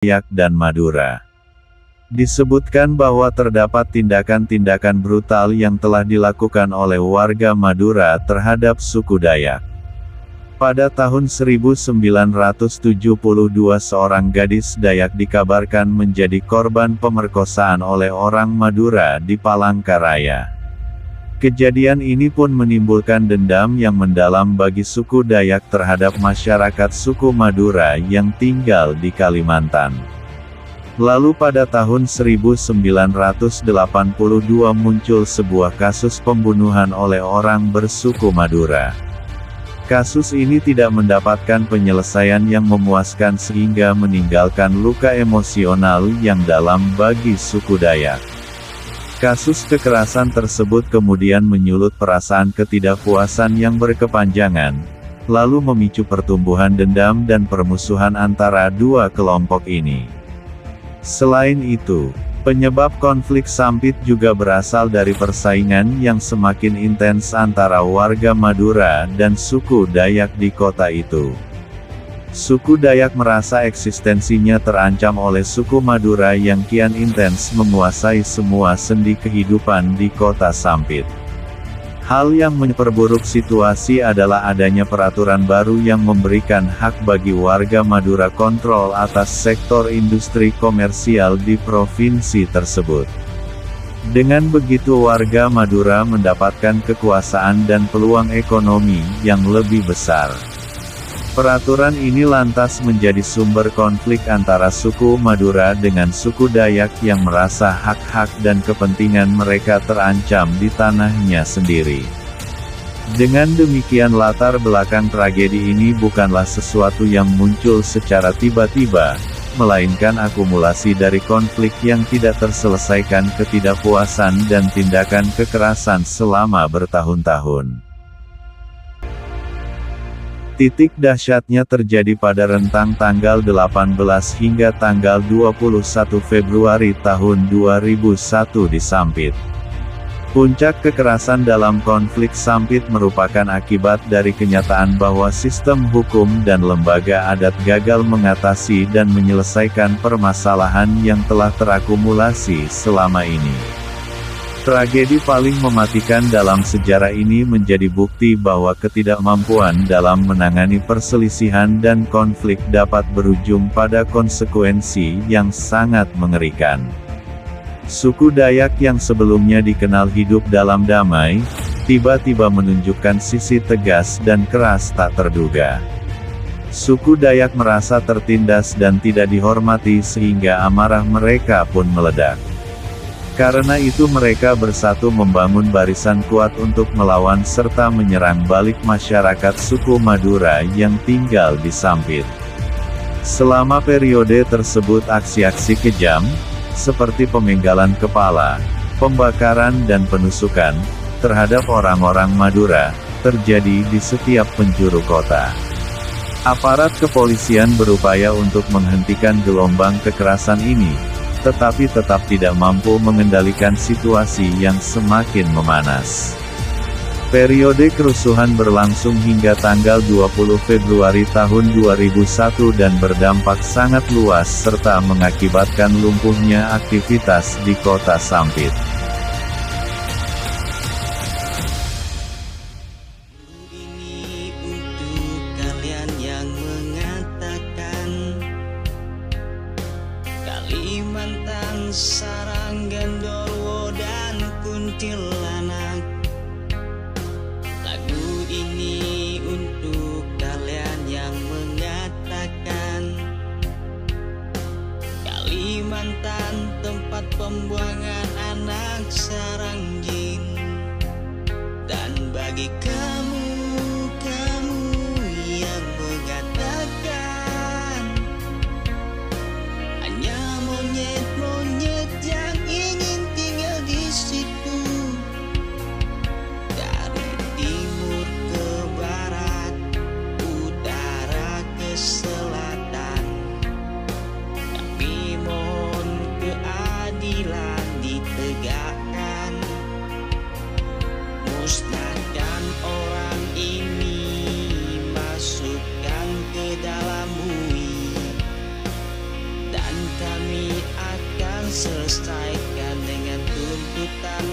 Dayak dan Madura. Disebutkan bahwa terdapat tindakan-tindakan brutal yang telah dilakukan oleh warga Madura terhadap suku Dayak. Pada tahun 1972 seorang gadis Dayak dikabarkan menjadi korban pemerkosaan oleh orang Madura di Palangkaraya. Kejadian ini pun menimbulkan dendam yang mendalam bagi suku Dayak terhadap masyarakat suku Madura yang tinggal di Kalimantan. Lalu pada tahun 1982 muncul sebuah kasus pembunuhan oleh orang bersuku Madura. Kasus ini tidak mendapatkan penyelesaian yang memuaskan sehingga meninggalkan luka emosional yang dalam bagi suku Dayak. Kasus kekerasan tersebut kemudian menyulut perasaan ketidakpuasan yang berkepanjangan, lalu memicu pertumbuhan dendam dan permusuhan antara dua kelompok ini. Selain itu, penyebab konflik Sampit juga berasal dari persaingan yang semakin intens antara warga Madura dan suku Dayak di kota itu. Suku Dayak merasa eksistensinya terancam oleh suku Madura yang kian intens menguasai semua sendi kehidupan di kota Sampit. Hal yang memperburuk situasi adalah adanya peraturan baru yang memberikan hak bagi warga Madura kontrol atas sektor industri komersial di provinsi tersebut. Dengan begitu warga Madura mendapatkan kekuasaan dan peluang ekonomi yang lebih besar. Peraturan ini lantas menjadi sumber konflik antara suku Madura dengan suku Dayak yang merasa hak-hak dan kepentingan mereka terancam di tanahnya sendiri. Dengan demikian latar belakang tragedi ini bukanlah sesuatu yang muncul secara tiba-tiba, melainkan akumulasi dari konflik yang tidak terselesaikan, ketidakpuasan dan tindakan kekerasan selama bertahun-tahun. Titik dahsyatnya terjadi pada rentang tanggal 18 hingga tanggal 21 Februari tahun 2001 di Sampit. Puncak kekerasan dalam konflik Sampit merupakan akibat dari kenyataan bahwa sistem hukum dan lembaga adat gagal mengatasi dan menyelesaikan permasalahan yang telah terakumulasi selama ini. Tragedi paling mematikan dalam sejarah ini menjadi bukti bahwa ketidakmampuan dalam menangani perselisihan dan konflik dapat berujung pada konsekuensi yang sangat mengerikan. Suku Dayak yang sebelumnya dikenal hidup dalam damai, tiba-tiba menunjukkan sisi tegas dan keras tak terduga. Suku Dayak merasa tertindas dan tidak dihormati sehingga amarah mereka pun meledak. Karena itu mereka bersatu membangun barisan kuat untuk melawan serta menyerang balik masyarakat suku Madura yang tinggal di Sampit. Selama periode tersebut aksi-aksi kejam, seperti pemenggalan kepala, pembakaran dan penusukan, terhadap orang-orang Madura, terjadi di setiap penjuru kota. Aparat kepolisian berupaya untuk menghentikan gelombang kekerasan ini, tetapi tetap tidak mampu mengendalikan situasi yang semakin memanas. Periode kerusuhan berlangsung hingga tanggal 20 Februari tahun 2001 dan berdampak sangat luas serta mengakibatkan lumpuhnya aktivitas di kota Sampit. Kalimantan, sarang gendorwo dan kuntilanak. Lagu ini untuk kalian yang mengatakan Kalimantan tempat pembuangan anak sarang jin. Dan bagi kamu yang mengatakan hanya monyet-monyet yang ingin tinggal di situ, dari timur ke barat, utara ke selatan, kami mohon keadilan ditegakkan. Musnahkan orang ini, masukkan ke dalam bui, dan kami akan selesaikan dengan tuntutan